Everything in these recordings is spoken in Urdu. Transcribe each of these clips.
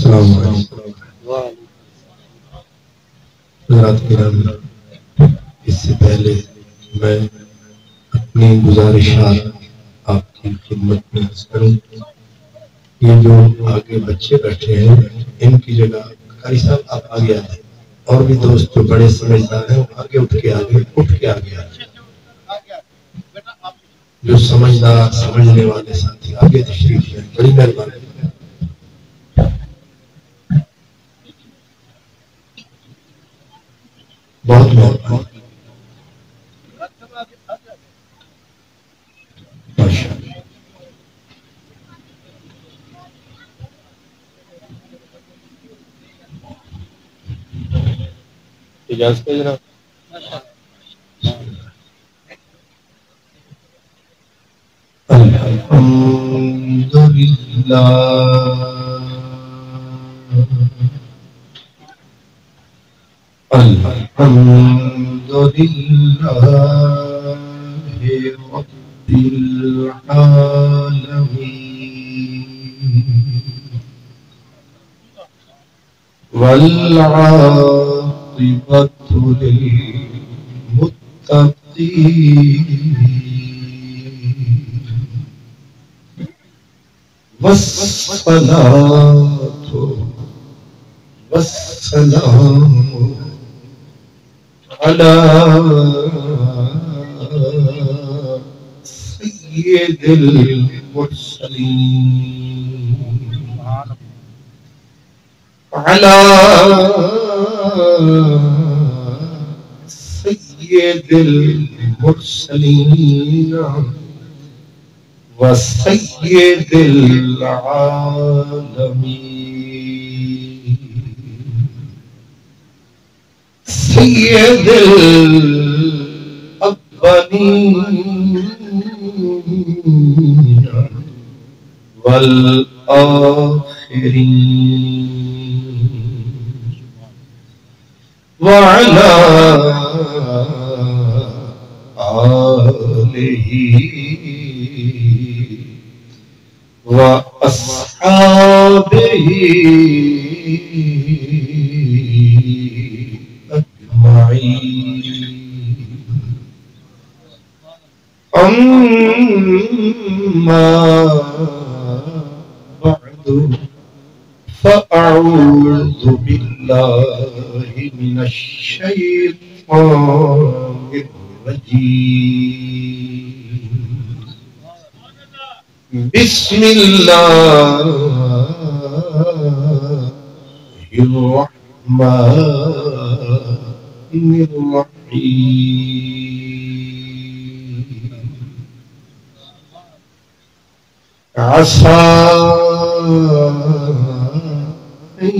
السلام علیکم حضرات کرام، اس سے پہلے میں اپنی گزارشات آپ کی خدمت میں عرض کروں۔ یہ جو آگے بچے بیٹھے ہیں ان کی جگہ قاری صاحب آپ آگے آ جائیں، اور بھی دوست جو بڑے سمجھدار ہیں آگے اٹھ کے آگے آ جائیں، جو سمجھدار سمجھنے والے ساتھی آگے تشریف لیں، بڑی مہربانی۔ بہت مہربانی۔ اجازت ہے جناب؟ الحمد للہ الحمد للہ رب العالمین والعاقبۃ للمتقین والصلاة والسلام على سيد المرسلين على سيد المرسلين وسيد العالمين سيد الأولين والآخرين وعلى آله وأصحابه أجمعين، أما بعد فأعوذ بالله من الشيطان الرجيم، بسم الله الرحمن الرحيم، عسى أن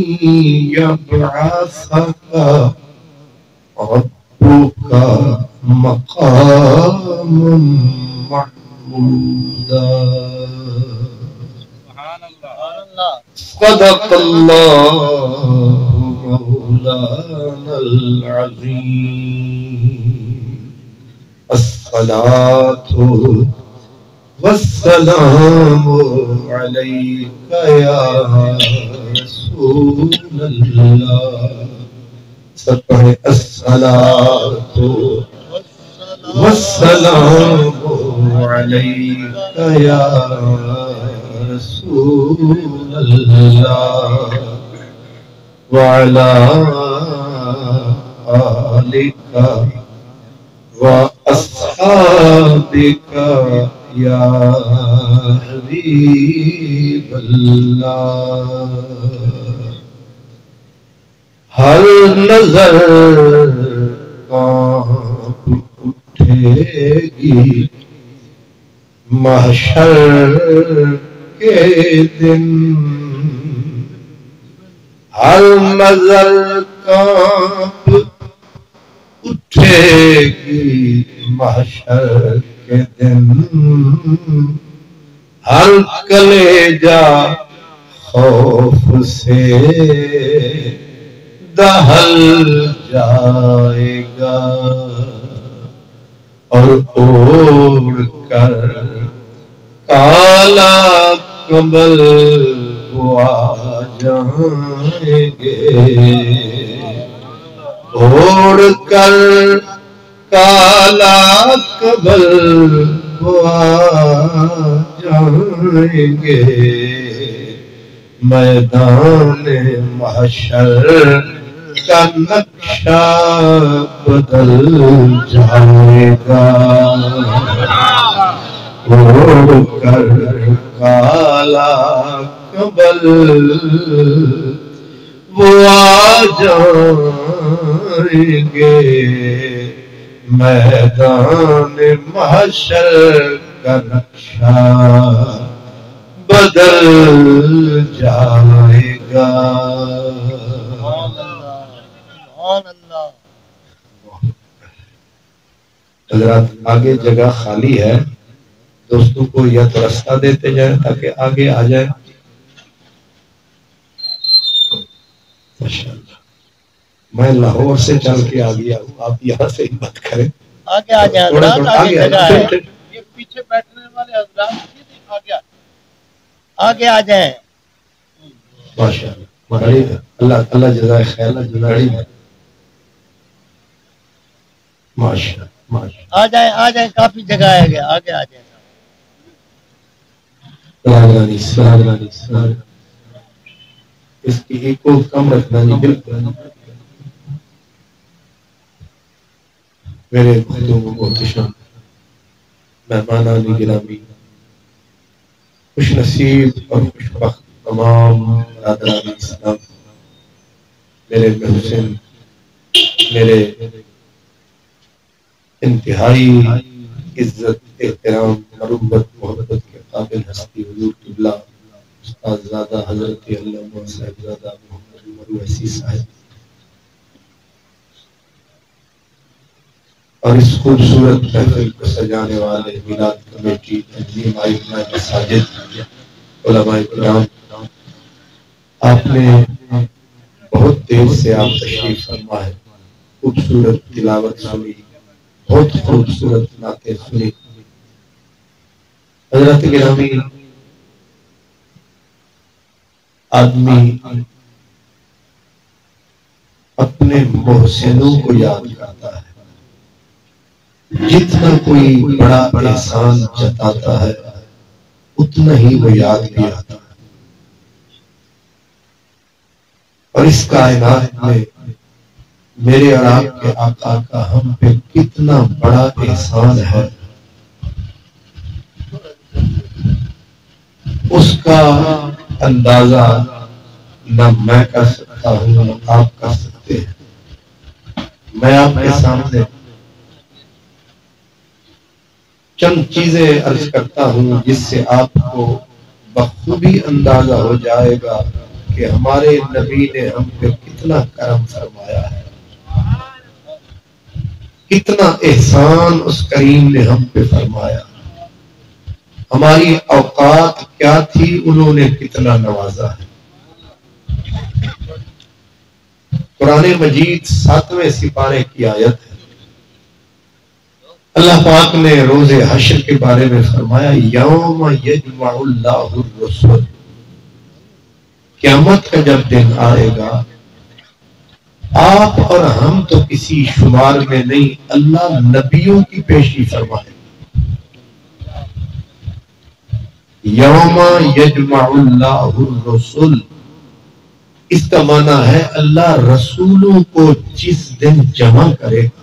يبعثك ربك مقاما محمودا، صدق الله مولانا العظيم، الصلاة والسلام عليك يا رسول الله، الصلاة والسلام عليك يا رسول الله، وعلى آلك وأصحابك يا حبيب الله، ہر نظر کانپ اٹھے گی محشر کے دن، ہر نظر کانپ اٹھے گی محشر کے دن، ہر کلیجہ خوف سے دہل جائے گا، اور اوڑھ کر کالا کمبل وہ جائیں گے، اوڑھ کر کالا قبر وہ آ جائیں گے، میدان محشر کا نقشہ بدل جائے گا، اوڑھ کر کالا قبر وہ آ جائیں گے، میدان محشر کا نقشہ بدل جائے گا۔ حضرات آگے جگہ خالی ہے، دوستوں کو یا تو راستہ دیتے جائیں تاکہ آگے آ جائیں۔ ماشاءاللہ میں لاہور سے چل کے آ گیا ہوں، آپ یہاں سے ہی بات کریں، آگے آ جائیں حضرات، آگے جگہ ہے، یہ پیچھے بیٹھنے والے حضرات آگے آ جائیں۔ ماشاءاللہ اللہ جزائے خیر، ماشاءاللہ آ جائیں کافی جگہ ہے گیا، آگے آ جائیں۔ اس کی ایک کو کم رکھنا نہیں، بالکل میرے بھائیوں کو محتشم مہمانان گرامی، خوش نصیب اور خوش بخت تمام برادران اسلام، میرے محسن، میرے انتہائی عزت احترام مروت محبت کے قابل ہستی حضور قبلہ استاد زادہ حضرت علامہ صاحبزادہ محمد عمر ویسی صاحب، اور اس خوبصورت محفل کو سجانے والے میلاد کمیٹی، تنظیم ائمہ مساجد، علماء کرام، آپ نے بہت دیر سے آپ تشریف فرما ہے، خوبصورت تلاوت سنی، بہت خوبصورت نعتیں سنی۔ حضرت گرامی، آدمی اپنے محسنوں کو یاد کرتا ہے، جتنا کوئی بڑا احسان جتاتا ہے اتنا ہی وہ یاد بھی آتا ہے، اور اس کائنات میں میرے اور آپ کے آقا کا ہم پہ کتنا بڑا احسان ہے، اس کا اندازہ نہ میں کر سکتا ہوں نہ آپ کر سکتے ہیں۔ میں آپ کے سامنے چند چیزیں عرض کرتا ہوں جس سے آپ کو بخوبی اندازہ ہو جائے گا کہ ہمارے نبی نے ہم پہ کتنا کرم فرمایا ہے، کتنا احسان اس کریم نے ہم پہ فرمایا، ہماری اوقات کیا تھی انہوں نے کتنا نوازا ہے۔ قرآن مجید 7ویں سپارے کی آیت ہے، اللہ پاک نے روز حشر کے بارے میں فرمایا یوم یجمع اللہ الرسل، قیامت کا جب دن آئے گا آپ اور ہم تو کسی شمار میں نہیں، اللہ نبیوں کی پیشی فرمائے یوم یجمع اللہ الرسل، اس کا معنی ہے اللہ رسولوں کو جس دن جمع کرے گا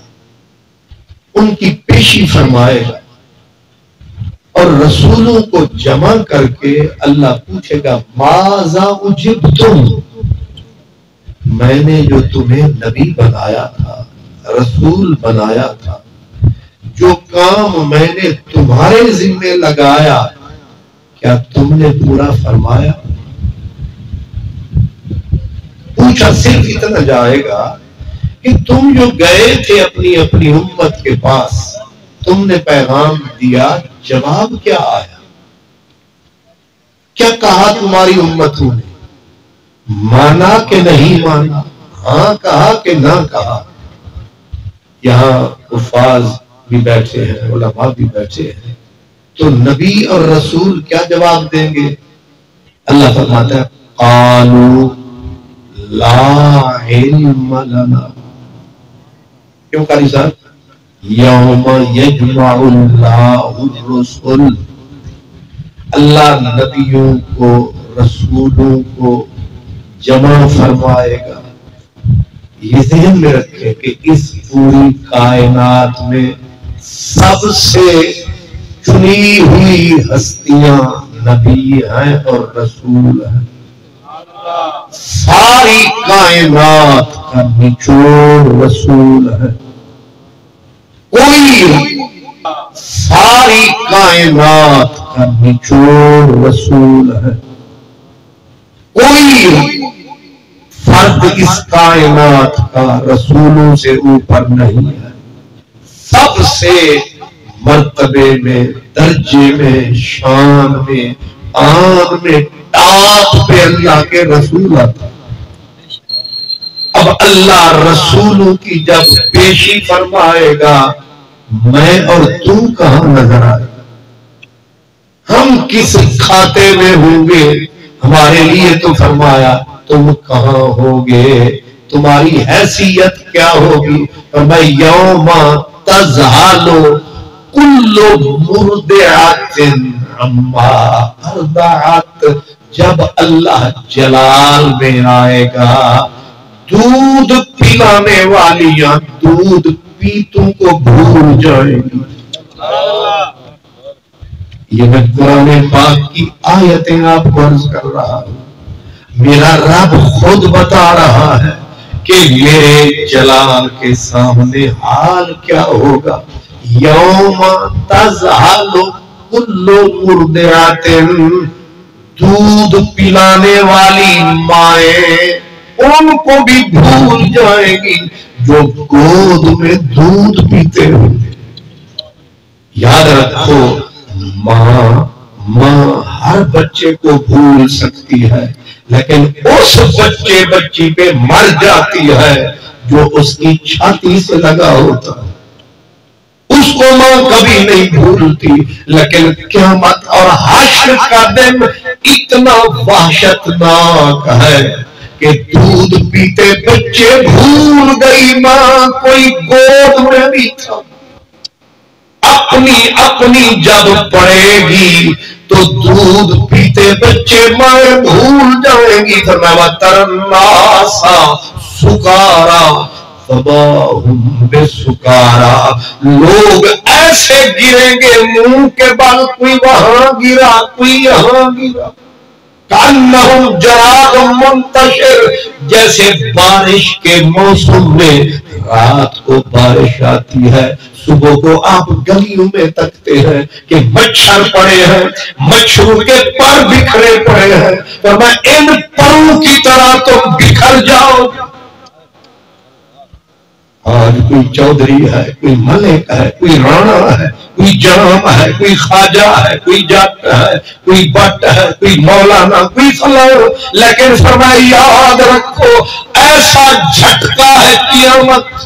ان کی پیشی فرمائے گا، اور رسولوں کو جمع کر کے اللہ پوچھے گا ماذا اجبتم، میں نے جو تمہیں نبی بنایا تھا، رسول بنایا تھا، جو کام میں نے تمہارے ذمہ لگایا کیا تم نے پورا فرمایا؟ پوچھا صرف اتنا جائے گا کہ تم جو گئے تھے اپنی امت کے پاس، تم نے پیغام دیا، جواب کیا آیا؟ کیا کہا تمہاری امتوں نے؟ مانا کہ نہیں مانا؟ ہاں کہا کہ نہ کہا؟ یہاں حفاظ بھی بیٹھے ہیں، علماء بھی بیٹھے ہیں، تو نبی اور رسول کیا جواب دیں گے؟ اللہ فرماتا ہے قالوا لا علم لنا. کیوں قاری صاحب؟ یوم یجمع اللہ الرسل، اللہ نبیوں کو رسولوں کو جمع فرمائے گا. یہ ذہن میں رکھیں کہ اس پوری کائنات میں سب سے چنی ہوئی ہستیاں نبی ہیں اور رسول ہیں. ساری کائنات کا نچوڑ رسول ہے. کوئی ساری کائنات کا نچوڑ رسول ہے. کوئی فرد اس کائنات کا رسولوں سے اوپر نہیں ہے. سب سے مرتبے میں، درجے میں، شان میں، آن میں، ٹاپ پہ اللہ کے رسول آتا. اب اللہ رسولوں کی جب پیشی فرمائے گا، میں اور تو کہاں نظر آئے گا؟ ہم کس کھاتے میں ہوں گے؟ ہمارے لیے تو فرمایا تم کہاں ہوگے، تمہاری حیثیت کیا ہوگی؟ فرمایا یوم تذہل کل مرضعۃ عما ارضعت. جب اللہ جلال میں آئے گا، دودھ پلانے والیاں دودھ پیتوں کو بھول جائیں گی. یہ میں قرآن پاک کی آیتیں آپ کو عرض کر رہا ہوں. میرا رب خود بتا رہا ہے کہ میرے جلال کے سامنے حال کیا ہوگا. یوم تذہل کل مرضعۃ، دودھ پلانے والی مائیں ان کو بھی بھول جائیں گی جو گود میں دودھ پیتے ہوں گے. یاد رکھو، ماں ہر بچے کو بھول سکتی ہے، لیکن اس بچی پہ مر جاتی ہے جو اس کی چھاتی سے لگا ہوتا ہے. اس کو ماں کبھی نہیں بھولتی. لیکن قیامت اور حشر کا دن اتنا وحشتناک ہے کہ دودھ پیتے بچے بھول گئی ماں کوئی گود میں بھی تھا. اپنی جب پڑے گی تو دودھ پیتے بچے مائیں بھول جائیں گی. فرمایا ترناسا سکارا فباہم بسکارا، لوگ ایسے گریں گے منہ کے بل، کوئی وہاں گرا کوئی یہاں گرا. کانہم جراد منتشر، جیسے بارش کے موسم میں رات کو بارش آتی ہے، صبح کو آپ گلیوں میں تکتے ہیں کہ مچھر پڑے ہیں، مچھروں کے پر بکھرے پڑے ہیں. فرمایا ان پروں کی طرح تم بکھر جاؤ. آج کوئی چودھری ہے، کوئی ملک ہے، کوئی رانا ہے، کوئی جناب ہے، کوئی خواجہ ہے، کوئی جٹ ہے، کوئی بٹ ہے، کوئی مولانا، کوئی فلاں. لیکن فرمایا یاد رکھو ایسا جھٹکا ہے قیامت.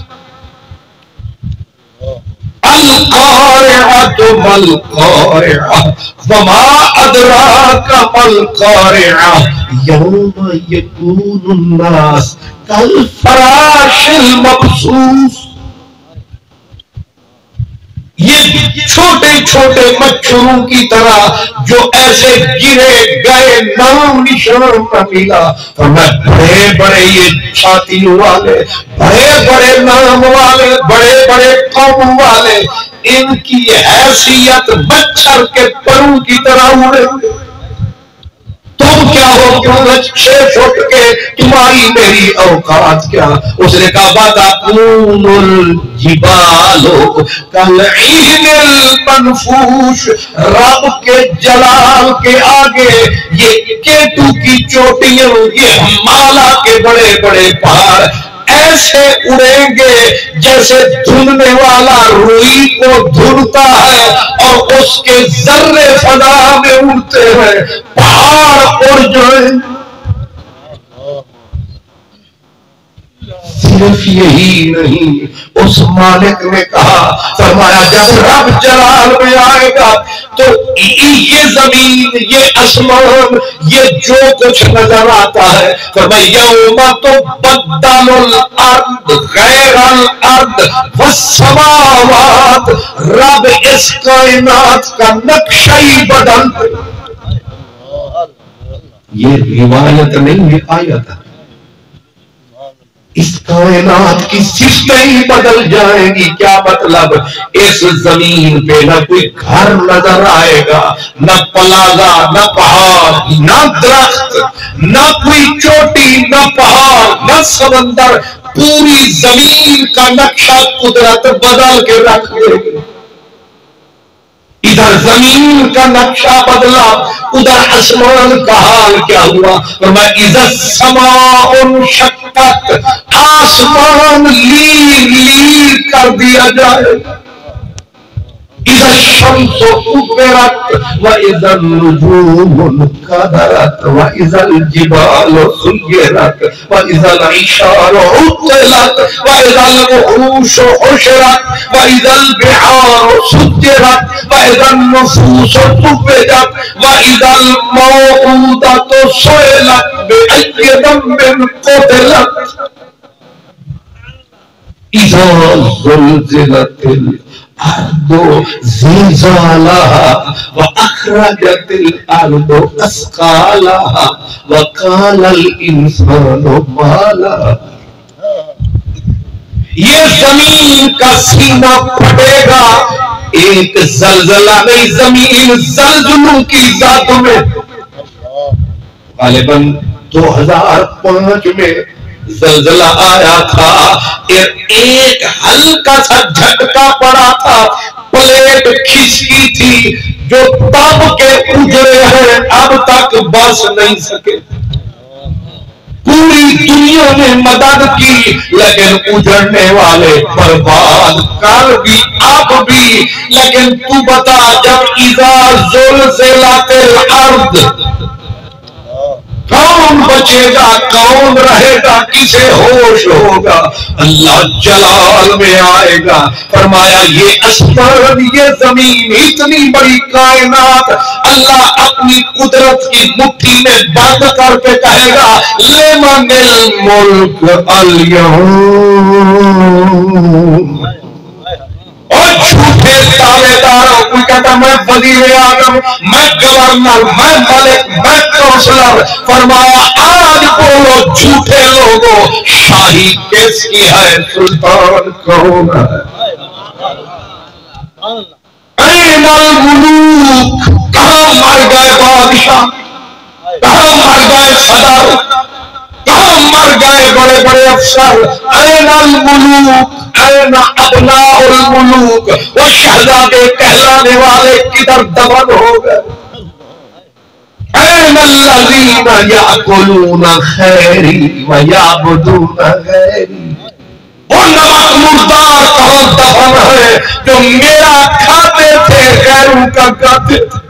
القارعۃ مالقارعۃ وما ادراک مالقارعۃ یوم یکون الناس کالفراش المبثوث. یہ چھوٹے چھوٹے مچھروں کی طرح جو ایسے گرے گئے، نام نشان نہ ملا. فرمایا بڑے بڑے یہ چھاتیوں والے، بڑے بڑے نام والے، بڑے بڑے قوم والے، ان کی حیثیت مچھر کے پروں کی طرح اڑے. تم کیا ہو؟ 6 فٹ کے، تمہاری میری اوقات کیا؟ اس نے کہا وَتَكُونُ الْجِبَالُ كَالْعِهْنِ الْمَنْفُوشِ. رب کے جلال کے آگے یہ کیتو کی چوٹیاں، یہ ہمالا کے بڑے بڑے پہاڑ ایسے اڑیں گے جیسے دھننے والا روئی کو دھنتا ہے اور اس کے ذرے فضا میں اڑتے ہیں. پہاڑ اڑ جائیں. صرف یہی نہیں، اس مالک نے کہا، فرمایا جب رب جلال میں آئے گا تو یہ زمین، یہ آسمان، یہ جو کچھ نظر آتا ہے، فرمایا یوم تبدل الارض غیر الارض والسماوات، رب اس کائنات کا نقشہ ہی بدل دے. یہ روایت نہیں، یہ آیت ہے. اس کائنات کی صفتیں ہی بدل جائیں گی. کیا مطلب؟ اس زمین پہ نہ کوئی گھر نظر آئے گا، نہ پلازا، نہ پہاڑ، نہ درخت، نہ کوئی چوٹی، نہ پہاڑ، نہ سمندر. پوری زمین کا نقشہ قدرت بدل کے رکھ دے گی. ادھر زمین کا نقشہ بدلا، ادھر آسمان کا حال کیا ہوا؟ فرمایا اذا السماء انشقت، آسمان لیر لیر کر دیا جائے. اذا الشمس كورت واذا النجوم انكدرت واذا الجبال سيرت واذا العشار عطلت واذا الوحوش حشرت واذا البحار سجرت واذا النفوس زوجت واذا الموءودة سئلت بأي ذنب قتلت اذا زلزلت الارض زلزالها واخرجت الارض اثقالها وقال الانسان ما لها. یہ زمین کا سینہ پھٹے گا. ایک زلزلہ نہیں، زمین زلزلوں کی ذات میں. غالباً 2005 میں زلزلہ آیا تھا، ایک ہلکا سا جھٹکا پڑا تھا، پلیٹ کھسکی تھی جو تب کے اجڑے ہیں اب تک بس نہیں سکے. پوری دنیا نے مدد کی لیکن اجڑنے والے برباد کر بھی اب بھی. لیکن تو بتا، جب اذا زلزلت الارض، کون بچے گا؟ کون رہے گا؟ کسے ہوش ہوگا؟ اللہ جلال میں آئے گا. فرمایا یہ آسمان، یہ زمین، اتنی بڑی کائنات اللہ اپنی قدرت کی مٹھی میں بند کر کے کہے گا لمن الملک اليوم. اور جھوٹے دعوے داروں، کوئی کہتا میں وزیر اعظم، میں گورنر، میں ملک، میں کونسلر. فرمایا آج بولو جھوٹے لوگوں، شاہی کس کی ہے؟ سلطان کون ہے؟ این الملوک، کہاں مر گئے بادشاہ؟ کہاں مر گئے صدر؟ کہاں مر گئے بڑے بڑے افسر؟ این الملوک، این ابناء الملوک، وہ شہزادے کہلانے والے کدھر دفن ہو گئے؟ این الذین یاکلون خیری ویعبدون غیری، وہ نمک مردار کہاں دفن ہے جو میرا کھاتے تھے غیروں کا کھاتے تھے؟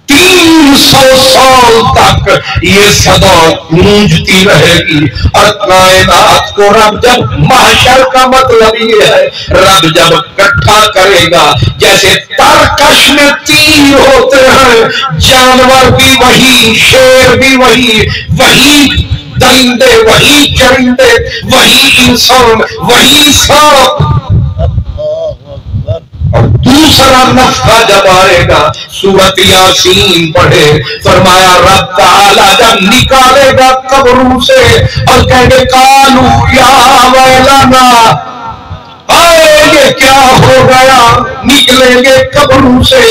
300 سال تک یہ صدا گونجتی رہے گی. اور کائنات کو رب جب محشر کا مطلب یہ ہے، رب جب اکٹھا کرے گا، جیسے ترکش میں تیر ہوتے ہیں، جانور بھی وہی، شیر بھی وہی، وہی درندے، وہی چرندے، وہی انسان، وہی سانپ. اور دوسرا نفخہ جب آئے گا، سورۃ یاسین پڑھے، فرمایا رب تعالی جب نکالے گا قبروں سے اور کہیں گے قالوا یا ویلنا، آئے یہ کیا ہو گیا؟ نکلیں گے قبروں سے.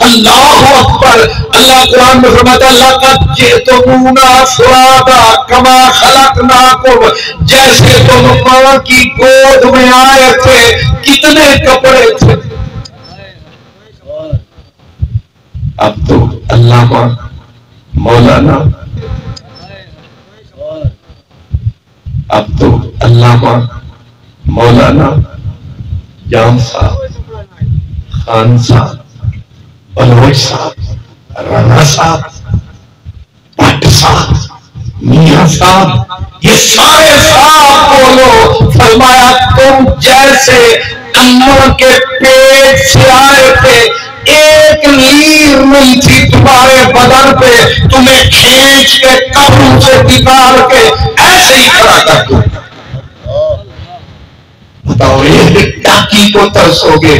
اللہ اکبر. اللہ قرآن میں فرماتا ہے لقد جئتمونا فرادا کما خلقناکم، جیسے تم ماں کی گود میں آئے تھے. کتنے کپڑے تھے؟ اب تو علامہ مولانا، اب تو علامہ مولانا جام صاحب، خان صاحب، بلوچ صاحب، رانا صاحب، بٹ صاحب، میاں صاحب یہ سارے صاحب بولو. فرمایا تم جیسے اماں کے پیٹ سے آئے تھے, ایک لیر نہیں تھی تمہارے بدن پہ, تمہیں کھینچ کے قبروں سے نکال کے ایسے ہی کھڑا کر دوں. بتاؤ یہ ٹاکی کو ترسو گے.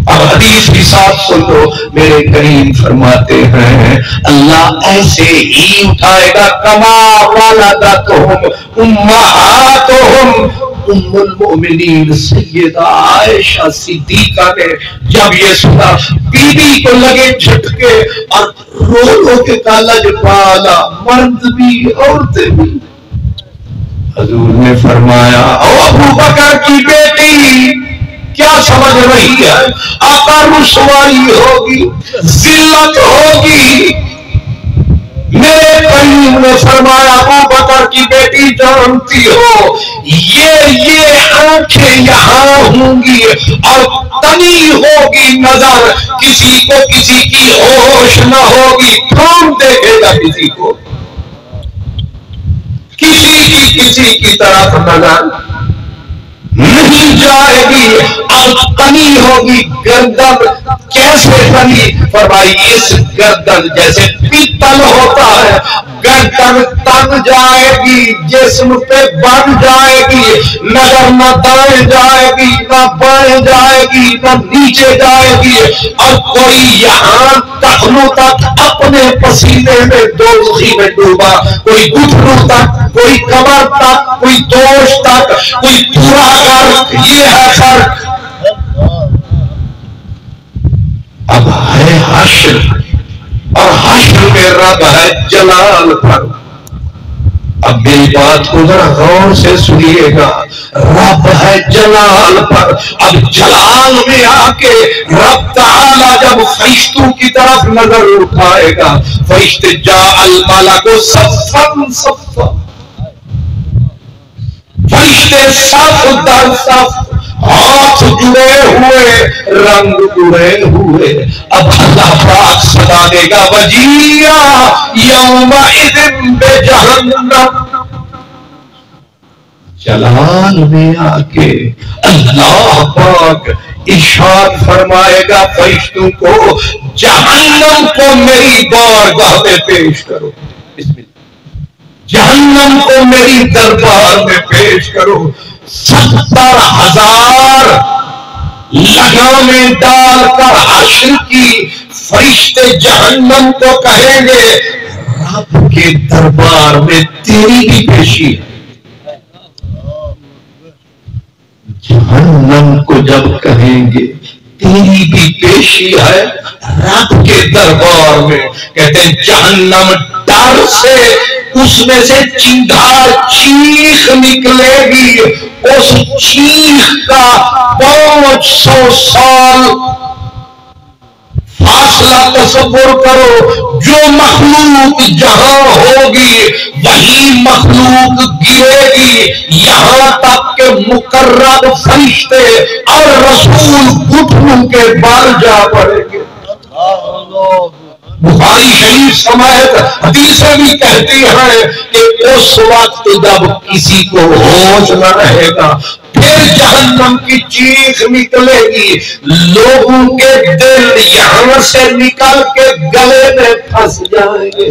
اب حدیث بھی ساتھ سن لو. میرے کریم فرماتے ہیں اللہ ایسے ہی اٹھائے گا کما ولدتہم امہاتہم. ام المؤمنین سیدہ عائشہ صدیقہ نے جب یہ سنا بی بی کو لگے جھٹکے اور رو رو کے کالج پالا, مرد بھی عورتیں بھی. حضور نے فرمایا او ابو بکر کی بیٹی کیا سمجھ رہی ہے, آقا رسوائی ہوگی, ذلت ہوگی. میرے کریم نے فرمایا ابو بکر کی بیٹی جانتی ہو یہ آنکھیں یہاں ہوں گی اور تنی ہوگی نظر, کسی کو کسی کی ہوش نہ ہوگی, کون دیکھے گا کسی کو, کسی کی طرف نظر نہیں جائے گی. اور تنی ہوگی گردن, کیسے تنی؟ فرمائی اس گردن جیسے پیتل ہوتا ہے, گردن تن جائے گی, جسم پہ بن جائے گی, نظر نہ دائیں جائے گی نہ بائیں جائے گی نہ نیچے جائے گی. اور کوئی یہاں ٹخنوں تک اپنے پسینے میں دوزخی میں ڈوبا, کوئی گھٹنوں تک, کوئی کمر تک, کوئی دوش تک, کوئی پورا کر. یہ ہے فرق. اب ہے حشر, اور حشر میں رب ہے جلال پر. اب میری بات کو ذرا غور سے سنیے گا. رب ہے جلال پر. اب جلال میں آ کے رب تعالی جب فرشتوں کی طرف نظر اٹھائے گا, فرشتے جا الملک صفن صفا, فرشتے صف در صف, ہاتھ جڑے ہوئے, رنگ اڑے ہوئے. اب اللہ پاک صدا دے گا وجیہ یومئذ بجہنم. جلال میں آ کے اللہ پاک ارشاد فرمائے گا فرشتوں کو جہنم کو میری بارگاہ میں پیش کرو. بسم اللہ. جہنم کو میری دربار میں پیش کرو. 70,000 لگامیں ڈال کر حشر کی فرشتے جہنم کو کہیں گے رب کے دربار میں تیری بھی پیشی ہے. جہنم کو جب کہیں گے تیری بھی پیشی ہے رب کے دربار میں, کہتے ہیں جہنم ڈر سے اس میں سے چنگھار چیخ نکلے گی. اس چیخ کا 500 سال فاصلہ تصور کرو. جو مخلوق جہاں ہوگی وہی مخلوق گرے گی, یہاں تک کہ مقرب فرشتے اور رسول گھٹنوں کے بال جا پڑیں گے. بخاری شریف سمیت حدیثیں بھی کہتی ہیں کہ اس وقت جب کسی کو ہوش نہ رہے گا پھر جہنم کی چیخ نکلے گی, لوگوں کے دل یہاں سے نکل کے گلے میں پھنس جائیں گے.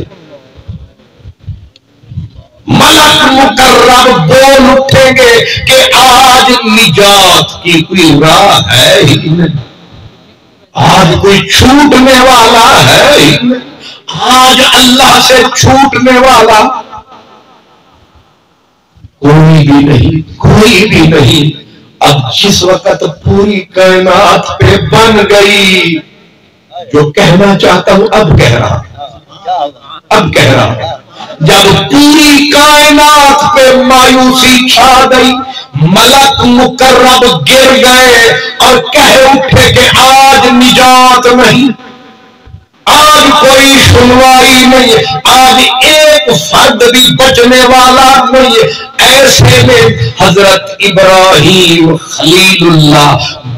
ملک مقرب بول اٹھیں گے کہ آج نجات کی کوئی راہ ہے ہی نہیں, آج کوئی چھوٹنے والا ہے ہی نہیں, آج اللہ سے چھوٹنے والا کوئی بھی نہیں, کوئی بھی نہیں. اب جس وقت پوری کائنات پہ بن گئی, جو کہنا چاہتا ہوں اب کہہ رہا ہوں, جب پوری کائنات پہ مایوسی چھا گئی, ملک مقرب گر گئے اور کہہ اٹھے کہ آج نجات نہیں, آج کوئی سنوائی نہیں، آج ایک فرد بھی بچنے والا نہیں۔ ایسے میں حضرت ابراہیم خلیل اللہ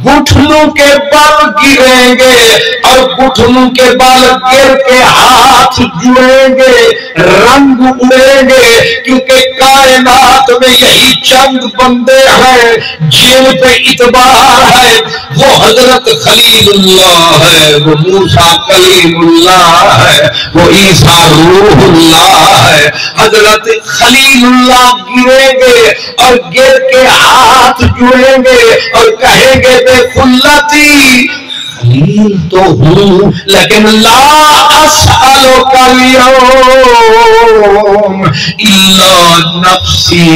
گٹھنوں کے بل گریں گے اور گٹھنوں کے بل گر کے ہاتھ جڑیں گے، رنگ اڑیں گے، کیونکہ کائنات میں یہی چند بندے ہیں جن پہ اعتبار ہے۔ وہ حضرت خلیل اللہ ہے، وہ موسیٰ کلیم اللہ ہے، وہ عیسیٰ روح اللہ ہے۔ حضرت خلیل اللہ گریں گے اور گر کے ہاتھ جڑیں گے اور کہیں گے بے خلتی، خلیل تو ہوں لیکن لا اسألک اليوم الا نفسی،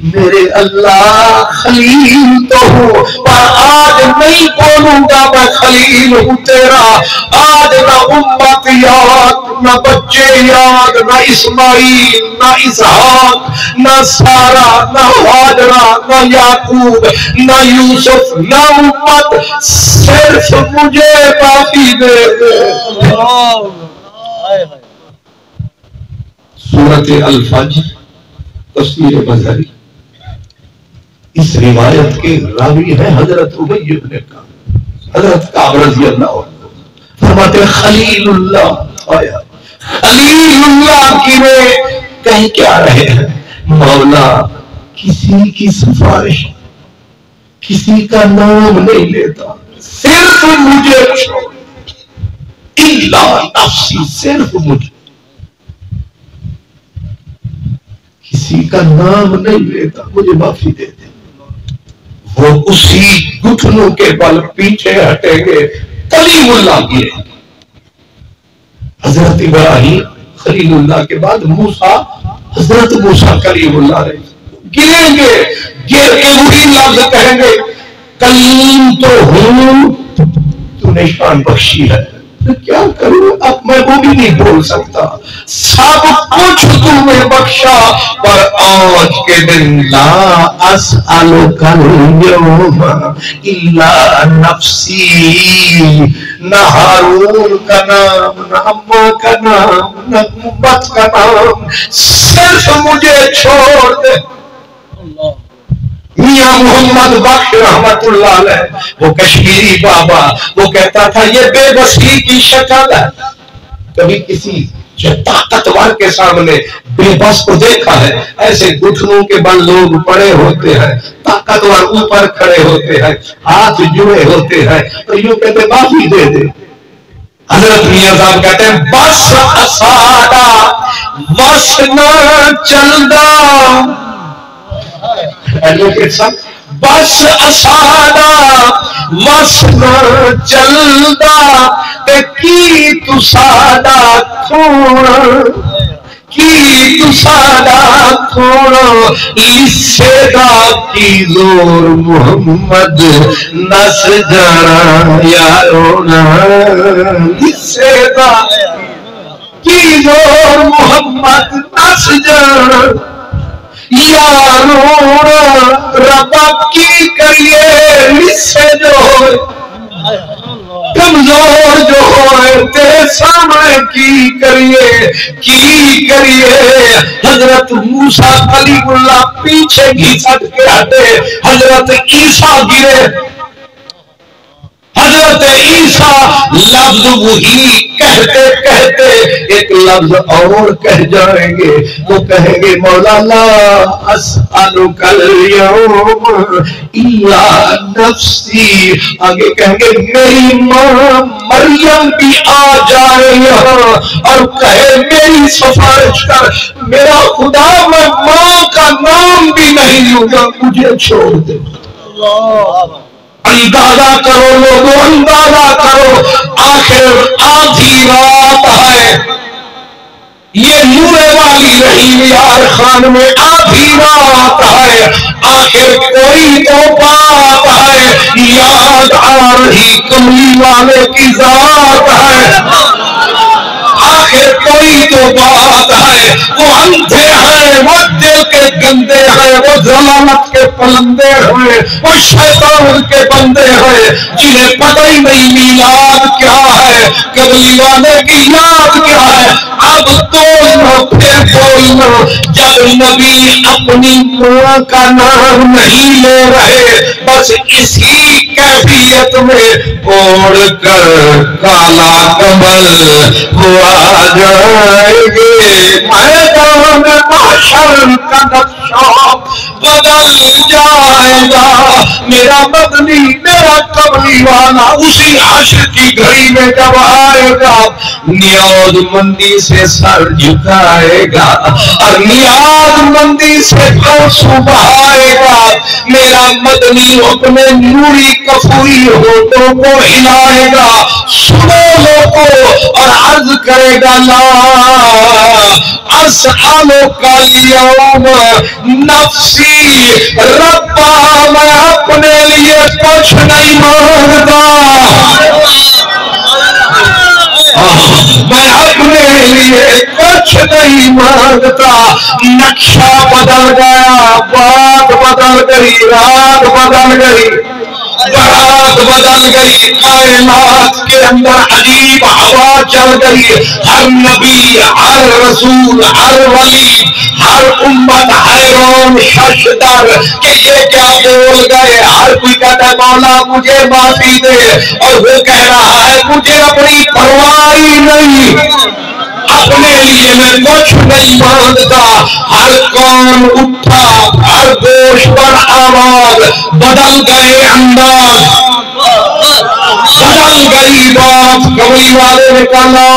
میرے اللہ خلیل تو ہوں پر آج نہیں بولوں گا میں خلیل ہوں تیرا۔ آج نہ امت یاد، نہ بچے یاد، نہ اسماعیل، نہ اسحاق، نہ سارا، نہ ہاجرہ، نہ یعقوب، نہ یوسف، نہ امت، صرف مجھے باقی دے دے۔ سورۃ الفجر تفسیر بزری، اس روایت کے راوی ہے حضرت ابی بن کعب، حضرت کعب رضی اللہ عنہ فرماتے خلیل اللہ آیا، خلیل اللہ کی میں کہیں کیا رہے ہیں، مولا کسی کی سفارش، کسی کا نام نہیں لیتا، صرف مجھے چھوڑ، الا نفسی، صرف مجھے، کسی کا نام نہیں لیتا، مجھے معافی دے دے۔ وہ اسی گھٹنوں کے بل پیچھے ہٹیں گے، کلیم اللہ کی ہے۔ حضرت ابراہیم خلیل اللہ کے بعد موسیٰ، حضرت موسیٰ کلیم اللہ رہے، گریں گے، گر کے وہی لفظ کہیں گے کلیم تو ہوں، تو نے شان بخشی ہے، تو کیا کروں اب میں وہ بھی نہیں بول سکتا، سب کچھ تمہیں بخشا، پر آج کے دن لا اسألک اليوم الا نفسی، نہ ہارون کا نام، نہ اماں کا نام، نہ امت کا نام، صرف مجھے چھوڑ دے۔ میاں محمد بخش رحمت اللہ علیہ، وہ کشمیری بابا، وہ کہتا تھا یہ بے بسی کی شکل ہے۔ کبھی کسی طاقتور کے سامنے بے بس کو دیکھا ہے؟ ایسے گھٹنوں کے بل لوگ پڑے ہوتے ہیں، طاقتور اوپر کھڑے ہوتے ہیں، ہاتھ جڑے ہوتے ہیں، تو یوں کہتے معافی دے دے۔ حضرت میاں صاحب کہتے ہیں بس اساڑا بس نہ چلدا، بس اساڑا بس نہ چلدا، تے کی تو ساڈا کھونا، کی تو ساڈا کھونا، لسے دا کی زور محمد نس جانا یارونا، لسے دا کی زور محمد نس جانا یارونا، ربا کی کریے لسے جو کمزور جو ہوئے تیرے سامنے کی کریے۔ حضرت موسیٰ کلیم اللہ پیچھے گھسٹ کے ہٹے، حضرت عیسیٰ گرے، حضرت عیسیٰ لفظ وہی کہتے کہتے ایک لفظ اور کہہ جائیں گے، وہ کہیں گے مولا لا اسألک اليوم الا نفسی، آگے کہیں گے میری ماں مریم بھی آ جائے یہاں اور کہے میری سفارش کر، میرا خدا میں ماں کا نام بھی نہیں لوں گا، مجھے چھوڑ دے۔ اندازہ کرو لوگوں، اندازہ کرو، آخر آدھی رات ہے، یہ نورے والی رحیم یار خان میں آدھی رات ہے، آخر کوئی تو بات ہے، یاد آ رہی کملی والے کی ذات ہے، آخر کوئی تو بات ہے، وہ اندھے ہیں، وہ دل کے بندے ہیں، وہ ضلالت کے پلندے ہیں، وہ شیطان کے بندے ہیں جنہیں پتہ ہی نہیں میلاد کیا ہے، قبلی والے کی یاد کیا ہے۔ اب بولنا پھر بولنا، جب نبی اپنی ماں کا نام نہیں لے رہے، بس اسی کیفیت میں اوڑھ کر کالا کمل وہ آ جائیں گے، میدان محشر کا نقشہ بدل جائے گا۔ میرا مدنی میرا قبلی والا اسی حشر کی گھڑی میں جب آئے گا، نیاز مندی سے سر جھکائے گا اور نیاز مندی سے آنسو بہائے گا۔ میرا مدنی اپنے نوری کفوری ہونٹوں کو ہلائے گا، سنو لوگوں، اور عرض کرے گا لا اسألک اليوم نفسی ربا، میں اپنے لیے کچھ نہیں مانگتا، میں اپنے لیے کچھ نہیں مانگتا۔ نقشہ بدل گیا، بات بدل گئی، رات بدل گئی، بات بدل گئی، کائنات کے اندر عجیب ہوا چل گئی۔ ہر نبی، ہر رسول، ہر ولی، ہر امت حیران ششدر کہ یہ کیا بول گئے۔ ہر کوئی کہتا ہے مولا مجھے معافی دے، اور وہ کہہ رہا ہے مجھے اپنی پرواہ ہی نہیں، اپنے لیے میں کچھ نہیں مانگتا۔ ہر کون اٹھا، ہر گوش پر آواز، بدل گئے انداز، بدل گئی بات۔ قبلی والے نے کہا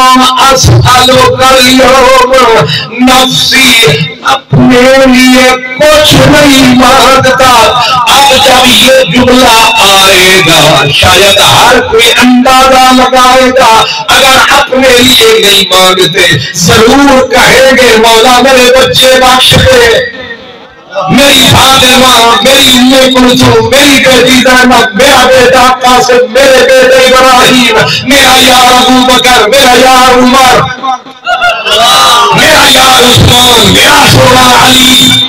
اسألک اليوم نفسی، اپنے لیے کچھ نہیں مانگتا۔ اب جب یہ جملہ آئے گا شاید ہر کوئی اندازہ لگائے گا، اگر اپنے لیے نہیں مانگتے ضرور کہیں گے مولا میرے بچے بخش دے، میری فاطمہ، میری ام کلثوم، میری بیٹی زینب، میرا بیٹا قاسم، میرے بیٹے ابراہیم، میرا یار ابو بکر، میرا یار عمر، میرا یار عثمان، میرا سونا علی،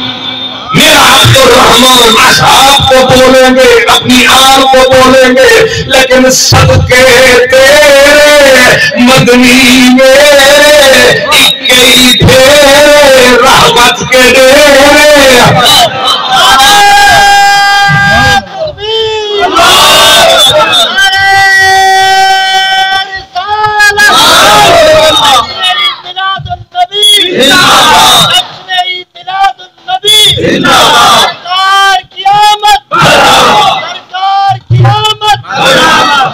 میرا عبد الرحمن۔ اصحاب کو بولیں گے، اپنی آل کو بولیں گے، لیکن صدقے تیرے مدنی میرے اکئی ڈھیرے رحمت کے ڈھیرے۔ سرکار کی آمد، سرکار کی آمد،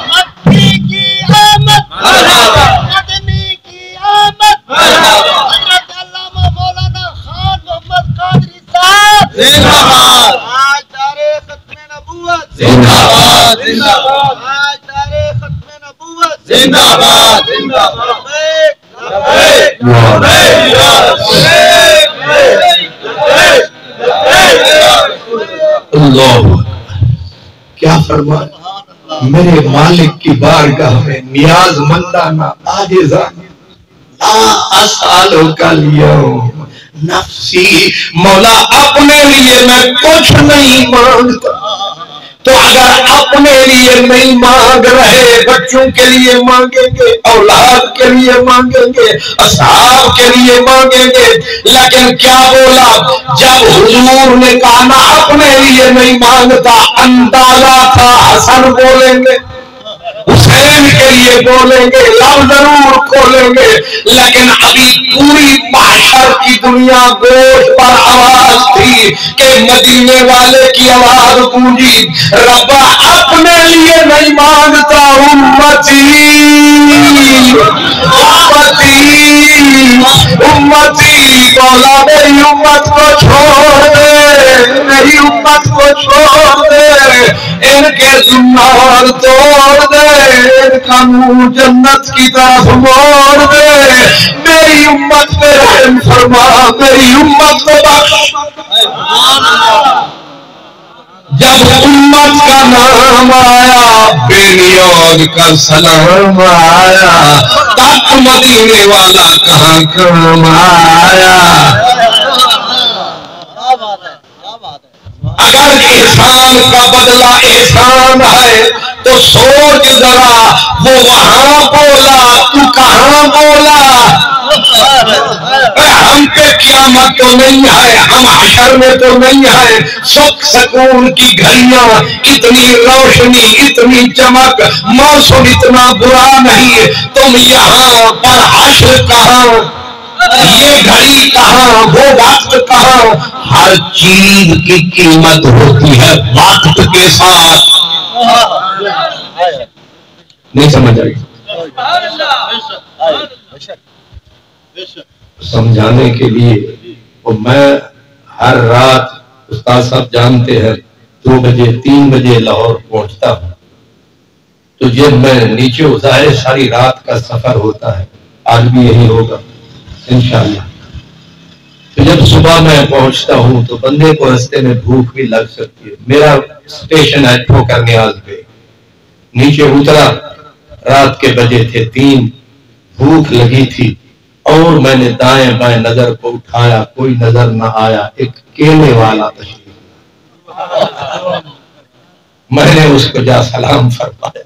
مکی کی آمد، مدنی کی آمد، حضرت علامہ مولانا خان محمد قادری صاحب آج دارِ ختم نبوت زندہ باد، زندہ باد، آج دارِ ختم نبوت زندہ باد، زندہ باد، اللہ کیا فرمایا، میرے مالک کی بارگاہ میں نیاز مندانہ عاجزانہ لا اسألک اليوم نفسی، مولا اپنے لیے میں کچھ نہیں مانگتا۔ تو اگر اپنے لیے نہیں مانگ رہے، بچوں کے لیے مانگیں گے، اولاد کے لیے مانگیں گے، اصحاب کے لیے مانگیں گے، لیکن کیا بولا جب حضور نے کہا نہ اپنے لیے نہیں مانگتا، اندازہ تھا حسن بولیں گے، حسین کے لیے بولیں گے، لب ضرور کھولیں گے، لیکن ابھی پوری محشر کی دنیا گوش پر آواز تھی کہ مدینے والے کی آواز گونجی، ربا اپنے لیے نہیں مانگتا، امتی امتی امتی، مولا میری امت کو چھوڑ دے، میری امت کو چھوڑ دے، ان کے زنار توڑ دے، ان کا منہ جنت کی طرف موڑ دے، میری امت پہ رحم فرما، میری امت کو بخش۔ جب امت کا نام آیا، بے نیاز کا سلام آیا، تک مدینے والا کہاں کام آیا۔ احسان کا بدلہ احسان ہے تو سوچ ذرا وہ وہاں بولا تو کہاں بولا. ہم پہ قیامت تو نہیں ہے, ہم حشر میں تو نہیں ہے, سکھ سکون کی گھڑیاں, اتنی روشنی, اتنی چمک, موسم اتنا برا نہیں, تم یہاں پر حشر کہاں, یہ گھڑی کہاں, وہ وقت کہاں. ہر چیز کی قیمت ہوتی ہے وقت کے ساتھ. نہیں سمجھ آئی؟ سمجھانے کے لیے وہ میں ہر رات, استاد صاحب جانتے ہیں, 2 بجے 3 بجے لاہور پہنچتا ہوں. تو جب میں نیچے ظاہر ساری رات کا سفر ہوتا ہے, آج بھی یہی ہوگا انشاءاللہ. تو جب صبح میں پہنچتا ہوں تو بندے کو رستے میں بھوک بھی لگ سکتی ہے. میرا اسٹیشن ہے ٹھوکر نیاز پہ. نیچے اترا, رات کے بجے تھے 3, بھوک لگی تھی, اور میں نے دائیں بائیں نظر کو اٹھایا, کوئی نظر نہ آیا. ایک کیلے والا تشریف, میں نے اس کو جا سلام فرمایا.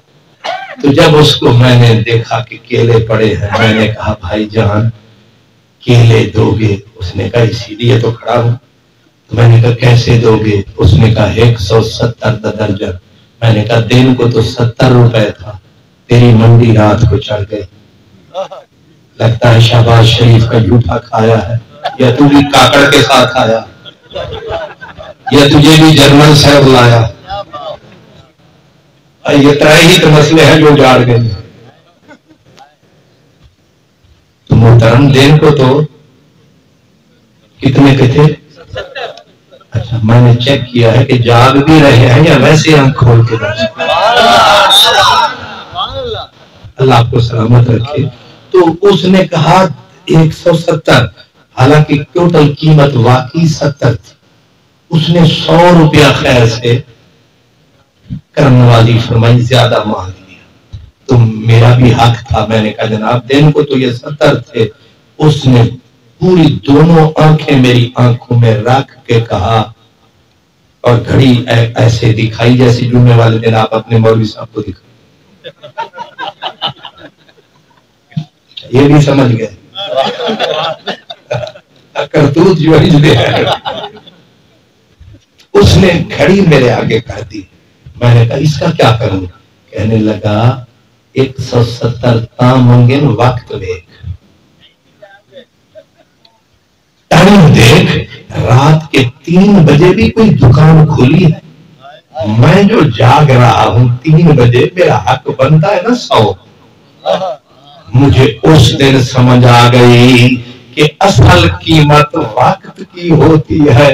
تو جب اس کو میں نے دیکھا کہ کیلے پڑے ہیں, میں نے کہا بھائی جان کیلے دو گے؟ اس نے کہا اسی لیے تو کھڑا ہوں. تو میں نے کہا کیسے دو گے؟ اس نے کہا 170 درجن. میں نے کہا دن کو تو 70 روپے تھا, تیری منڈی رات کو چڑھ گئی. لگتا ہے شہباز شریف کا جھوٹا کھایا ہے, یا تو بھی کاکڑ کے ساتھ آیا, یا تجھے بھی جرمن صاحب لایا. یہ ترائے ہی تو مسئلے ہیں جو جاڑ گئے. تو محترم دین کو تو کتنے کے تھے؟ اچھا, میں نے چیک کیا ہے کہ جاگ بھی رہے ہیں یا ویسے آنکھ کھول کے رہے. اللہ آپ کو سلامت رکھے. تو اس نے کہا 170, حالانکہ ٹوٹل قیمت واقعی 70 تھی. اس نے 100 روپیہ خیر سے کرم نوازی فرمائی, زیادہ مانگ لیا. تو میرا بھی حق تھا. میں نے کہا جناب دن کو تو یہ 70 تھے. اس نے پوری دونوں آنکھیں میری آنکھوں میں رکھ کے کہا, اور گھڑی ایسے دکھائی جیسے جمعے والے دن آپ اپنے مولوی صاحب کو دکھائی. یہ بھی سمجھ گئے کرتوت جو ہے. اس نے گھڑی میرے آگے کر دی. میں نے کہا اس کا کیا کروں؟ کہنے لگا 170 تام ہوں گے, وقت دیکھ, ٹائم دیکھ. رات کے 3 بجے بھی کوئی دکان کھلی ہے. میں جو جاگ رہا ہوں 3 بجے, میرا حق بنتا ہے نا 100. مجھے اس دن سمجھ آ گئی کہ اصل قیمت وقت کی ہوتی ہے.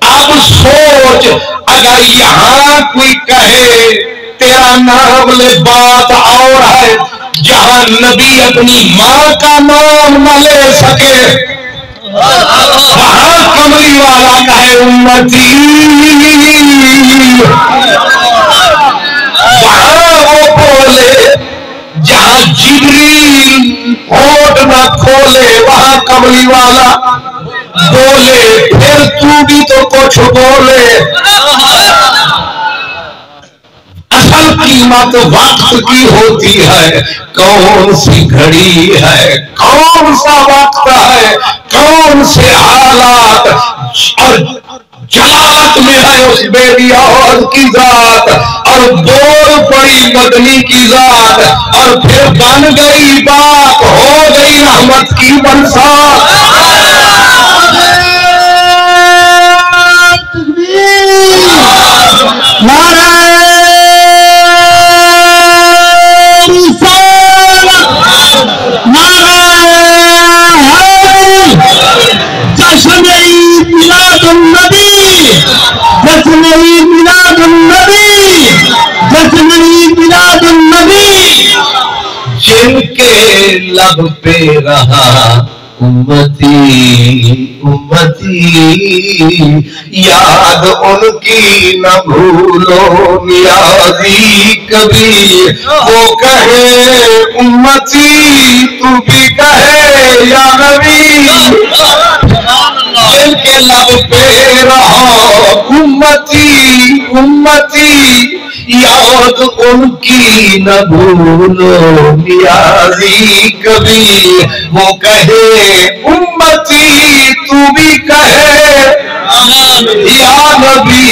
اب سوچ, اگر یہاں کوئی کہے تیرا نام لے, بات اور ہے. جہاں نبی اپنی ماں کا نام نہ لے سکے, وہاں کملی والا کہے امتی, وہاں وہ بولے. جہاں جبریل ہوٹ نہ کھولے, وہاں کملی والا بولے. پھر تو بھی تو کچھ بولے. اصل قیمت وقت کی ہوتی ہے. کون سی گھڑی ہے, کون سا وقت ہے, کون سے حالات اور جلالت میں ہے اس بیبی عورت کی ذات, اور بول پڑی مدنی کی ذات, اور پھر بن گئی بات, ہو گئی رحمت کی برسات. جن کے لب پہ رہا امتی امتی, یاد ان کی نہ بھولو نیازی کبھی. وہ کہے امتی, تو بھی کہے یا نبی. جن کے لب پہ رہا امتی امتی یاد ان کی نہ بھولو نیازی کبھی وہ کہے امتی تو بھی کہے یا نبی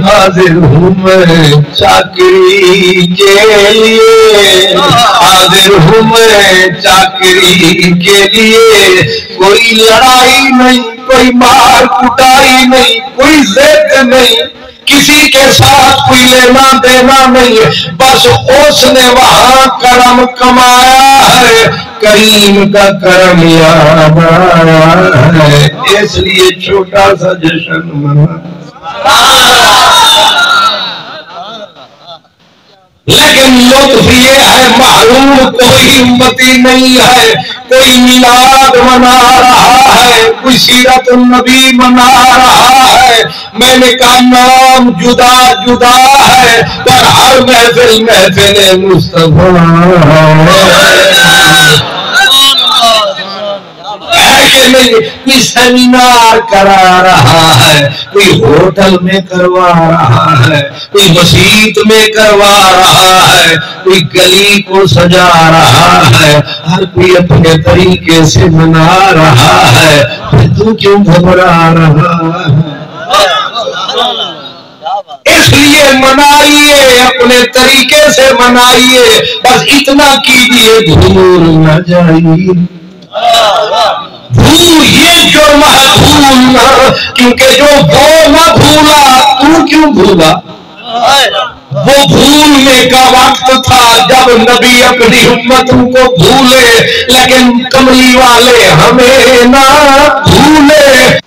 حاضر ہوں میں چاکری کے لیے حاضر ہوں میں چاکری کے لیے کوئی لڑائی نہیں کوئی مار کٹائی نہیں کوئی ضد نہیں کسی کے ساتھ کوئی لینا دینا نہیں بس اس نے وہاں کرم کمایا ہے کریم کا کرم یاد آیا ہے اس لیے چھوٹا سا جشن منا لیکن لطف یہ ہے محروم کوئی امتی نہیں ہے کوئی میلاد منا رہا ہے کوئی سیرت النبی منا رہا ہے میں نے کہا نام جدا جدا ہے پر ہر محفل محفل مصطفیٰ کوئی سیمینار کرا رہا ہے کوئی ہوٹل میں کروا رہا ہے کوئی مسجد میں کروا رہا ہے کوئی گلی کو سجا رہا ہے ہر کوئی اپنے طریقے سے منا رہا ہے پھر تو کیوں گھبرا رہا ہے اس لیے منائیے اپنے طریقے سے منائیے بس اتنا کیجیے بھول نہ جائیے بھول یہ جرم ہے بھولنا کیونکہ جو وہ نہ بھولا تو کیوں بھولا وہ بھولنے کا وقت تھا جب نبی اپنی امتوں کو بھولے لیکن کملی والے ہمیں نہ بھولے